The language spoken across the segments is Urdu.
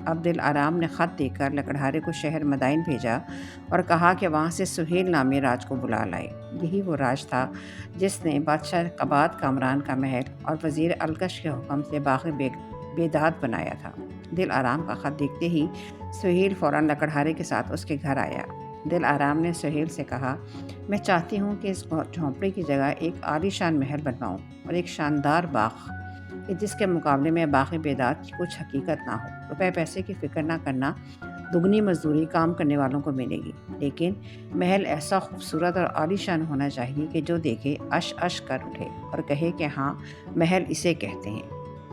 اب دل آرام نے خط دے کر لکڑہارے کو شہر مدائن بھیجا اور کہا کہ وہاں سے سہیل نامی راج کو بلا لائے۔ یہی وہ راج تھا جس نے بادشاہ قباد کامران کا محل اور وزیر الکش کے حکم سے باغ بیداد بنایا تھا۔ دل آرام کا خط دیکھتے ہی سہیل فوراً لکڑہارے کے ساتھ اس کے گھر آیا۔ دل آرام نے سہیل سے کہا، میں چاہتی ہوں کہ اس جھونپڑی کی جگہ ایک عالی شان محل بنواؤں اور ایک شاندار باغ، کہ جس کے مقابلے میں باغ بیداد کی کچھ حقیقت نہ ہو۔ روپے پیسے کی فکر نہ کرنا، دگنی مزدوری کام کرنے والوں کو ملے گی، لیکن محل ایسا خوبصورت اور عالی شان ہونا چاہیے کہ جو دیکھے اش اش کر اٹھے اور کہے کہ ہاں، محل اسے کہتے ہیں۔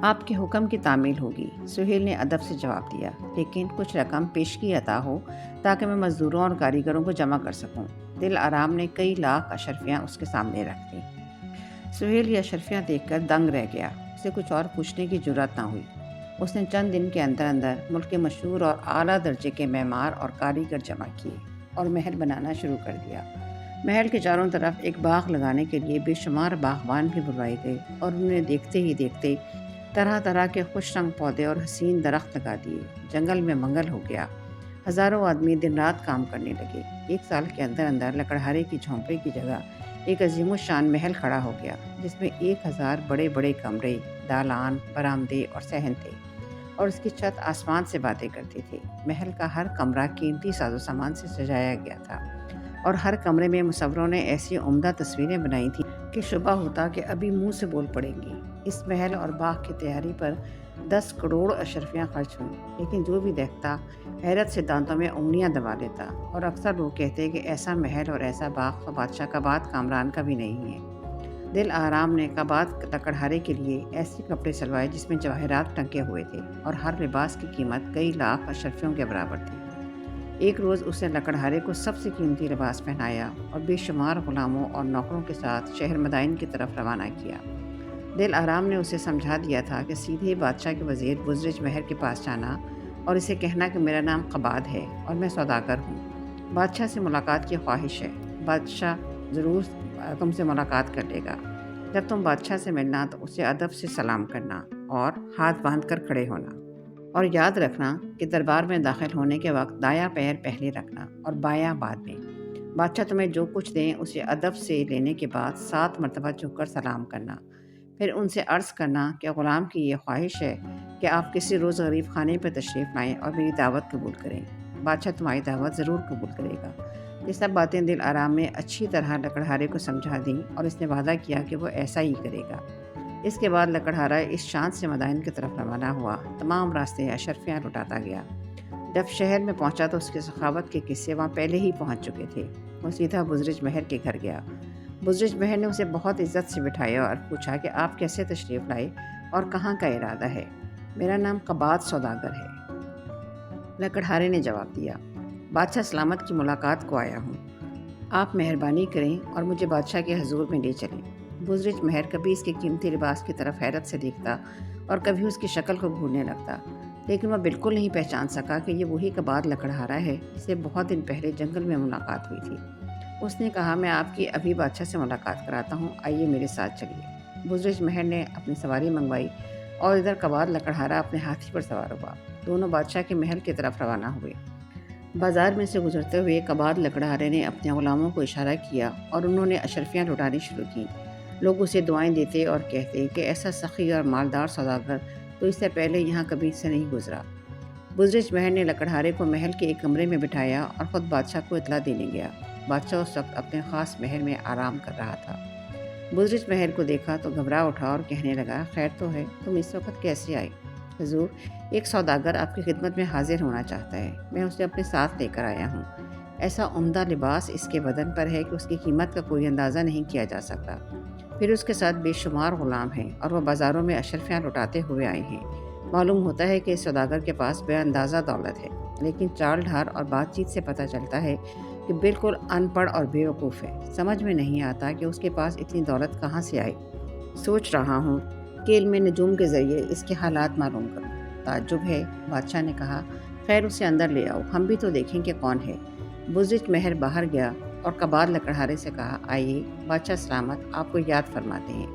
آپ کے حکم کی تعمیل ہوگی، سہیل نے ادب سے جواب دیا، لیکن کچھ رقم پیشگی عطا ہو تاکہ میں مزدوروں اور کاریگروں کو جمع کر سکوں۔ دل آرام نے کئی لاکھ اشرفیاں اس کے سامنے رکھ دیں۔ سہیل یہ اشرفیاں دیکھ کر دنگ رہ گیا، اسے کچھ اور پوچھنے کی جرات نہ ہوئی۔ اس نے چند دن کے اندر اندر ملک کے مشہور اور اعلیٰ درجے کے معمار اور کاریگر جمع کیے اور محل بنانا شروع کر دیا۔ محل کے چاروں طرف ایک باغ لگانے کے لیے بے شمار باغبان بھی بلوائے گئے اور انہوں نے دیکھتے ہی دیکھتے طرح طرح کے خوش رنگ پودے اور حسین درخت لگا دیے۔ جنگل میں منگل ہو گیا، ہزاروں آدمی دن رات کام کرنے لگے۔ ایک سال کے اندر اندر لکڑہارے کی جھونپڑی کی جگہ ایک عظیم الشان محل کھڑا ہو گیا، جس میں 1000 بڑے بڑے کمرے، دالان، برآمدے اور صحن تھے، اور اس کی چھت آسمان سے باتیں کرتی تھی۔ محل کا ہر کمرہ قیمتی ساز و سامان سے سجایا گیا تھا، اور ہر کمرے میں مصوروں نے ایسی عمدہ تصویریں بنائی تھیں کہ شبہ ہوتا کہ ابھی منہ سے بول پڑیں گی۔ اس محل اور باغ کی تیاری پر 10 کروڑ اشرفیاں خرچ ہوئیں، لیکن جو بھی دیکھتا حیرت سے دانتوں میں انگلیاں دبا لیتا، اور اکثر لوگ کہتے کہ ایسا محل اور ایسا باغ تو بادشاہ قباد کامران کا بھی نہیں ہے۔ دل آرام نے قباد لکڑہارے کے لیے ایسے کپڑے سلوائے جس میں جواہرات ٹنکے ہوئے تھے، اور ہر لباس کی قیمت کئی لاکھ اشرفیوں کے برابر تھی۔ ایک روز اس نے لکڑہارے کو سب سے قیمتی لباس پہنایا اور بے شمار غلاموں اور نوکروں کے ساتھ شہر مدائن کی طرف روانہ کیا۔ دل آرام نے اسے سمجھا دیا تھا کہ سیدھے بادشاہ کے وزیر بزرج مہر کے پاس جانا اور اسے کہنا کہ میرا نام قباد ہے اور میں سوداگر ہوں۔ بادشاہ سے ملاقات کی خواہش ہے، بادشاہ ضرور تم سے ملاقات کر لے گا۔ جب تم بادشاہ سے ملنا تو اسے ادب سے سلام کرنا اور ہاتھ باندھ کر کھڑے ہونا، اور یاد رکھنا کہ دربار میں داخل ہونے کے وقت دایاں پیر پہلے رکھنا اور بایاں بعد میں۔ بادشاہ تمہیں جو کچھ دیں اسے ادب سے لینے کے بعد 7 مرتبہ جھک کر سلام کرنا، پھر ان سے عرض کرنا کہ غلام کی یہ خواہش ہے کہ آپ کسی روز غریب خانے پر تشریف لائیں اور میری دعوت قبول کریں۔ بادشاہ تمہاری دعوت ضرور قبول کرے گا۔ یہ سب باتیں دل آرام نے اچھی طرح لکڑہارے کو سمجھا دیں، اور اس نے وعدہ کیا کہ وہ ایسا ہی کرے گا۔ اس کے بعد لکڑہارا اس شان سے مدائن کی طرف روانہ ہوا، تمام راستے اشرفیاں لٹاتا گیا۔ جب شہر میں پہنچا تو اس کی سخاوت کے قصے وہاں پہلے ہی پہنچ چکے تھے۔ وہ سیدھا بزرج مہر کے گھر گیا۔ بزرج مہر نے اسے بہت عزت سے بٹھایا اور پوچھا کہ آپ کیسے تشریف لائے اور کہاں کا ارادہ ہے؟ میرا نام قباد سوداگر ہے، لکڑہارے نے جواب دیا۔ بادشاہ سلامت کی ملاقات کو آیا ہوں، آپ مہربانی کریں اور مجھے بادشاہ کے حضور میں لے چلیں۔ بزرج مہر کبھی اس کے قیمتی لباس کی طرف حیرت سے دیکھتا اور کبھی اس کی شکل کو بھولنے لگتا، لیکن وہ بالکل نہیں پہچان سکا کہ یہ وہی قباد لکڑہارا ہے جسے بہت دن پہلے جنگل میں ملاقات ہوئی تھی۔ اس نے کہا، میں آپ کی ابھی بادشاہ سے ملاقات کراتا ہوں، آئیے میرے ساتھ چلیے۔ بزرج مہر نے اپنی سواری منگوائی اور ادھر قباد لکڑہارا اپنے ہاتھی پر سوار ہوا۔ دونوں بادشاہ کے محل کی طرف روانہ ہوئے۔ بازار میں سے گزرتے ہوئے قباد لکڑہارے نے اپنے غلاموں کو اشارہ کیا اور انہوں نے اشرفیاں لٹانی شروع کی۔ لوگ اسے دعائیں دیتے اور کہتے کہ ایسا سخی اور مالدار سوداگر تو اس سے پہلے یہاں کبھی سے نہیں گزرا۔ بزرج مہر نے لکڑہارے کو محل کے ایک کمرے میں بٹھایا اور خود بادشاہ کو اطلاع دینے گیا۔ بادشاہ اس وقت اپنے خاص محل میں آرام کر رہا تھا۔ بزرج مہر کو دیکھا تو گھبرا اٹھا اور کہنے لگا، خیر تو ہے، تم اس وقت کیسے آئے؟ حضور، ایک سوداگر آپ کی خدمت میں حاضر ہونا چاہتا ہے، میں اسے اپنے ساتھ لے کر آیا ہوں۔ ایسا عمدہ لباس اس کے بدن پر ہے کہ اس کی قیمت کا کوئی اندازہ نہیں کیا جا سکتا۔ پھر اس کے ساتھ بے شمار غلام ہیں اور وہ بازاروں میں اشرفیاں لٹاتے ہوئے آئے ہیں۔ معلوم ہوتا ہے کہ اس سوداگر کے پاس بے اندازہ دولت ہے، لیکن چال ڈھال اور بات چیت سے پتہ چلتا ہے کہ بالکل ان پڑھ اور بے وقوف ہے۔ سمجھ میں نہیں آتا کہ اس کے پاس اتنی دولت کہاں سے آئی۔ سوچ رہا ہوں کہ علم نجوم کے ذریعے اس کے حالات معلوم کروں۔ تعجب ہے، بادشاہ نے کہا، خیر اسے اندر لے آؤ، ہم بھی تو دیکھیں کہ کون ہے۔ بزرج مہر باہر گیا اور قباد لکڑہارے سے کہا، آئیے، بادشاہ سلامت آپ کو یاد فرماتے ہیں۔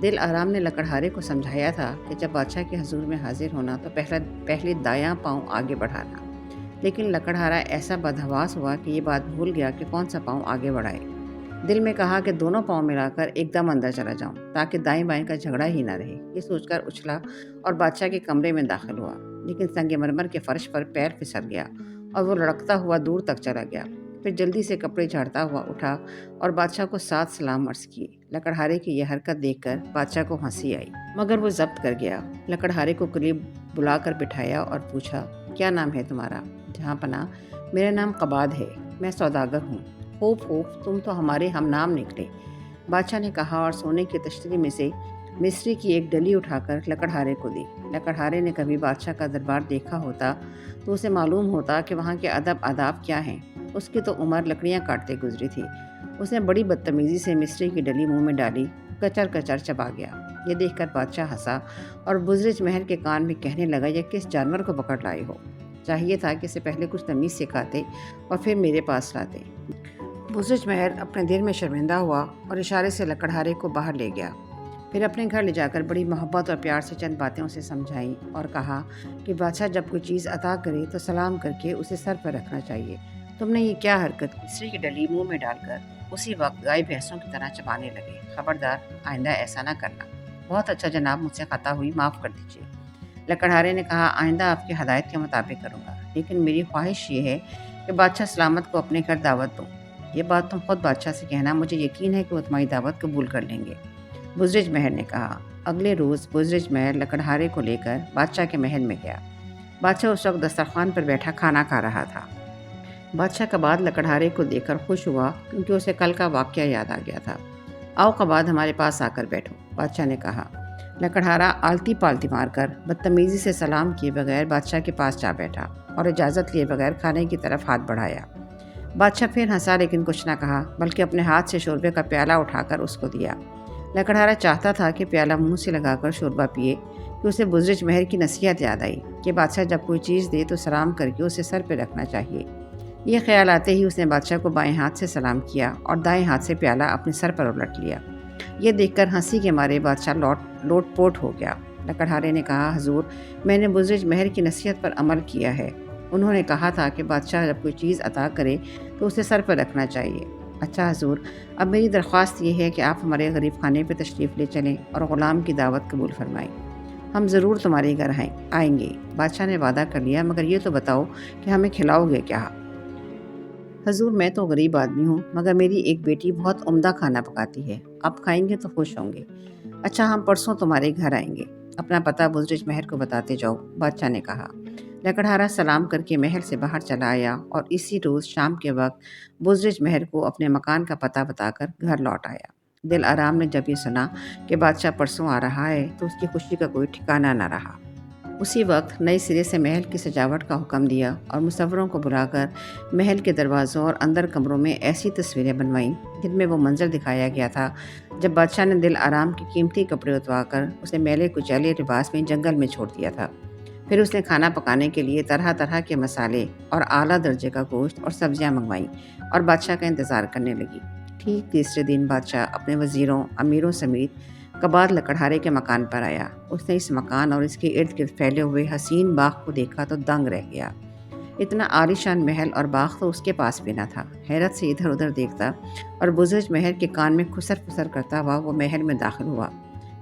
دل آرام نے لکڑہارے کو سمجھایا تھا کہ جب بادشاہ کے حضور میں حاضر ہونا تو پہلے دایاں پاؤں آگے بڑھانا، لیکن لکڑہارا ایسا بدحواس ہوا کہ یہ بات بھول گیا کہ کون سا پاؤں آگے بڑھائے۔ دل میں کہا کہ دونوں پاؤں ملا کر ایک دم اندر چلا جاؤں تاکہ دائیں بائیں کا جھگڑا ہی نہ رہے۔ یہ سوچ کر اچھلا اور بادشاہ کے کمرے میں داخل ہوا، لیکن سنگ مرمر کے فرش پر پیر پھسل گیا اور وہ لڑکتا ہوا دور تک چلا گیا۔ پھر جلدی سے کپڑے جھاڑتا ہوا اٹھا اور بادشاہ کو 7 سلام عرض کیے۔ لکڑہارے کی یہ حرکت دیکھ کر بادشاہ کو ہنسی آئی، مگر وہ ضبط کر گیا۔ لکڑہارے کو قریب بلا کر بٹھایا اور پوچھا، کیا نام ہے تمہارا؟ جہاں پناہ، میرا نام قباد ہے، میں سوداگر ہوں۔ خوب خوب، تم تو ہمارے ہم نام نکلے، بادشاہ نے کہا اور سونے کی تشتری میں سے مصری کی ایک ڈلی اٹھا کر لکڑہارے کو دی۔ لکڑہارے نے کبھی بادشاہ کا دربار دیکھا ہوتا تو اسے معلوم ہوتا کہ وہاں کے ادب آداب کیا ہیں۔ اس کی تو عمر لکڑیاں کاٹتے گزری تھی۔ اس نے بڑی بدتمیزی سے مصری کی ڈلی منہ میں ڈالی، کچر کچر چبا گیا۔ یہ دیکھ کر بادشاہ ہنسا اور بزرج مہر کے کان میں کہنے لگا، یہ کس جانور کو پکڑ لائے ہو؟ چاہیے تھا کہ اسے پہلے کچھ تمیز سکھاتے اور پھر میرے پاس لاتے۔ بزرج مہر اپنے دل میں شرمندہ ہوا اور اشارے سے لکڑہارے کو باہر لے گیا۔ پھر اپنے گھر لے جا کر بڑی محبت اور پیار سے چند باتیں اسے سمجھائیں اور کہا کہ بادشاہ جب کوئی چیز عطا کرے تو سلام کر کے اسے سر پر رکھنا چاہیے۔ تم نے یہ کیا حرکت کی؟ مصری کی ڈلی منہ میں ڈال کر اسی وقت گائے بھینسوں کی طرح چبانے لگے۔ خبردار، آئندہ ایسا نہ کرنا۔ بہت اچھا جناب، مجھ سے خطا ہوئی، معاف کر دیجیے۔ لکڑہارے نے کہا، آئندہ آپ کی ہدایت کے مطابق کروں گا، لیکن میری خواہش یہ ہے کہ بادشاہ سلامت کو اپنے گھر دعوت دوں۔ یہ بات تم خود بادشاہ سے کہنا، مجھے یقین ہے کہ وہ تمہاری دعوت قبول کر لیں گے، بزرج مہر نے کہا۔ اگلے روز بزرج مہر لکڑہارے کو لے کر بادشاہ کے محل میں گیا۔ بادشاہ اس وقت دسترخوان پر بیٹھا کھانا کھا رہا تھا۔ بادشاہ قباد لکڑہارے کو دیکھ کر خوش ہوا کیونکہ اسے کل کا واقعہ یاد آ گیا تھا۔ آؤ قباد، ہمارے پاس آ کر بیٹھو، بادشاہ نے کہا۔ لکڑہارا آلتی پالتی مار کر بدتمیزی سے سلام کیے بغیر بادشاہ کے پاس جا بیٹھا اور اجازت لیے بغیر کھانے کی طرف ہاتھ بڑھایا۔ بادشاہ پھر ہنسا لیکن کچھ نہ کہا، بلکہ اپنے ہاتھ سے شوربے کا پیالہ اٹھا کر اس کو دیا۔ لکڑہارا چاہتا تھا کہ پیالہ منہ سے لگا کر شوربہ پیے کہ اسے بزرج مہر کی نصیحت یاد آئی کہ بادشاہ جب کوئی چیز دے تو سلام کر کے اسے سر پہ رکھنا چاہیے۔ یہ خیال آتے ہی اس نے بادشاہ کو بائیں ہاتھ سے سلام کیا اور دائیں ہاتھ سے پیالہ اپنے سر پر الٹ لیا۔ یہ دیکھ کر ہنسی کے مارے بادشاہ لوٹ پوٹ ہو گیا۔ لکڑہارے نے کہا، حضور، میں نے بزرج مہر کی نصیحت پر عمل کیا ہے۔ انہوں نے کہا تھا کہ بادشاہ جب کوئی چیز عطا کرے تو اسے سر پر رکھنا چاہیے۔ اچھا حضور، اب میری درخواست یہ ہے کہ آپ ہمارے غریب خانے پہ تشریف لے چلیں اور غلام کی دعوت قبول فرمائیں۔ ہم ضرور تمہارے گھر آئیں گے۔ بادشاہ نے وعدہ کر لیا، مگر یہ تو بتاؤ کہ ہمیں کھلاؤ گے کیا؟ حضور، میں تو غریب آدمی ہوں، مگر میری ایک بیٹی بہت عمدہ کھانا پکاتی ہے، آپ کھائیں گے تو خوش ہوں گے۔ اچھا، ہم پرسوں تمہارے گھر آئیں گے، اپنا پتہ بزرج مہر کو بتاتے جاؤ، بادشاہ نے کہا۔ لکڑہارا سلام کر کے محل سے باہر چلا آیا اور اسی روز شام کے وقت بزرج مہر کو اپنے مکان کا پتہ بتا کر گھر لوٹ آیا۔ دل آرام نے جب یہ سنا کہ بادشاہ پرسوں آ رہا ہے تو اس کی خوشی کا کوئی ٹھکانہ نہ رہا۔ اسی وقت نئے سرے سے محل کی سجاوٹ کا حکم دیا اور مصوروں کو بلا کر محل کے دروازوں اور اندر کمروں میں ایسی تصویریں بنوائیں جن میں وہ منظر دکھایا گیا تھا جب بادشاہ نے دل آرام کے قیمتی کپڑے اتوا کر اسے میلے کچیلے لباس میں جنگل میں چھوڑ دیا تھا۔ پھر اس نے کھانا پکانے کے لیے طرح طرح کے مسالے اور اعلیٰ درجے کا گوشت اور سبزیاں منگوائیں اور بادشاہ کا انتظار کرنے لگی۔ ٹھیک تیسرے دن بادشاہ اپنے وزیروں امیروں سمیت قباد لکڑہارے کے مکان پر آیا۔ اس نے اس مکان اور اس کے ارد گرد پھیلے ہوئے حسین باغ کو دیکھا تو دنگ رہ گیا۔ اتنا عالیشان محل اور باغ تو اس کے پاس بھی نہ تھا۔ حیرت سے ادھر ادھر دیکھتا اور بزرج مہر کے کان میں خسر پسر کرتا ہوا وہ محل میں داخل ہوا۔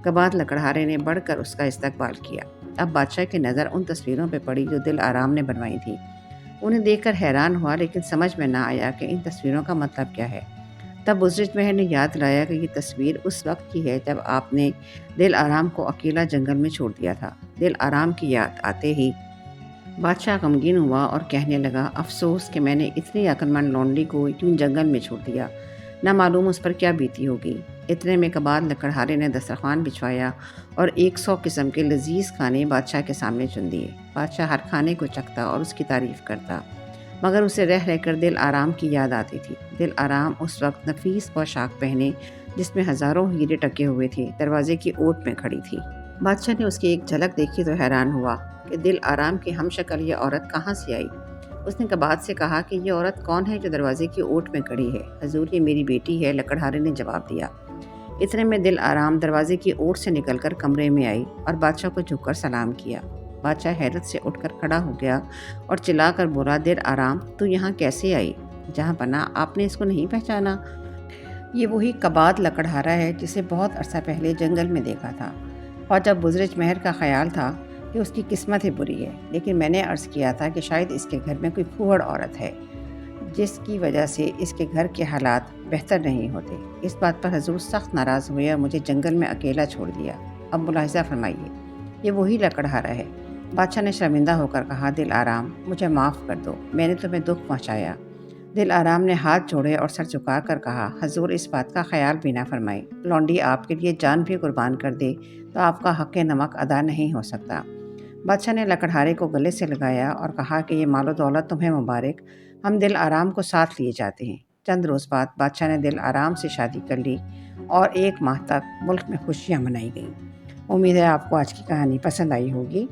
قباد لکڑہارے نے بڑھ کر اس کا استقبال کیا۔ اب بادشاہ کی نظر ان تصویروں پہ پڑی جو دل آرام نے بنوائی تھی۔ انہیں دیکھ کر حیران ہوا لیکن سمجھ میں نہ آیا کہ ان تصویروں کا مطلب کیا ہے۔ تب بزرج مہر نے یاد لایا کہ یہ تصویر اس وقت کی ہے جب آپ نے دل آرام کو اکیلا جنگل میں چھوڑ دیا تھا۔ دل آرام کی یاد آتے ہی بادشاہ غمگین ہوا اور کہنے لگا، افسوس کہ میں نے اتنی عقل مند لونڈی کو کیوں جنگل میں چھوڑ دیا، نہ معلوم اس پر کیا بیتی ہوگی۔ اتنے میں قباد لکڑہارے نے دسترخوان بچھوایا اور 100 قسم کے لذیذ کھانے بادشاہ کے سامنے چن دیے۔ بادشاہ ہر کھانے کو چکھتا اور اس کی تعریف کرتا، مگر اسے رہ رہ کر دل آرام کی یاد آتی تھی۔ دل آرام اس وقت نفیس پوشاک پہنے جس میں ہزاروں ہیرے ٹکے ہوئے تھے دروازے کی اوٹ میں کھڑی تھی۔ بادشاہ نے اس کی ایک جھلک دیکھی تو حیران ہوا کہ دل آرام کی ہم شکل یہ عورت کہاں سے آئی۔ اس نے قباد سے کہا کہ یہ عورت کون ہے جو دروازے کی اوٹ میں کھڑی ہے؟ حضور، یہ میری بیٹی ہے، لکڑہارے نے جواب دیا۔ اتنے میں دل آرام دروازے کی اوٹ سے نکل کر کمرے میں آئی اور بادشاہ کو جھک کر سلام کیا۔ بادشاہ حیرت سے اٹھ کر کھڑا ہو گیا اور چلا کر بولا، دل آرام، تو یہاں کیسے آئی؟ جہاں پناہ، آپ نے اس کو نہیں پہچانا؟ یہ وہی کباد لکڑہارا ہے جسے بہت عرصہ پہلے جنگل میں دیکھا تھا۔ خواجہ بزرج مہر کا خیال تھا کہ اس کی قسمت ہی بری ہے، لیکن میں نے عرض کیا تھا کہ شاید اس کے گھر میں کوئی پھوہڑ عورت ہے جس کی وجہ سے اس کے گھر کے حالات بہتر نہیں ہوتے۔ اس بات پر حضور سخت ناراض ہوئے اور مجھے جنگل میں اکیلا چھوڑ دیا۔ اب ملاحظہ فرمائیے، یہ وہی لکڑہارا ہے۔ بادشاہ نے شرمندہ ہو کر کہا، دل آرام، مجھے معاف کر دو، میں نے تمہیں دکھ پہنچایا۔ دل آرام نے ہاتھ جوڑے اور سر جھکا کر کہا، حضور اس بات کا خیال بھی نہ فرمائیں، لونڈی آپ کے لیے جان بھی قربان کر دے تو آپ کا حق نمک ادا نہیں ہو سکتا۔ بادشاہ نے لکڑہارے کو گلے سے لگایا اور کہا کہ یہ مال و دولت تمہیں مبارک، ہم دل آرام کو ساتھ لیے جاتے ہیں۔ چند روز بعد بادشاہ نے دل آرام سے شادی کر لی اور 1 ماہ تک ملک میں خوشیاں منائی گئیں۔ امید ہے آپ کو آج کی کہانی پسند آئی ہوگی۔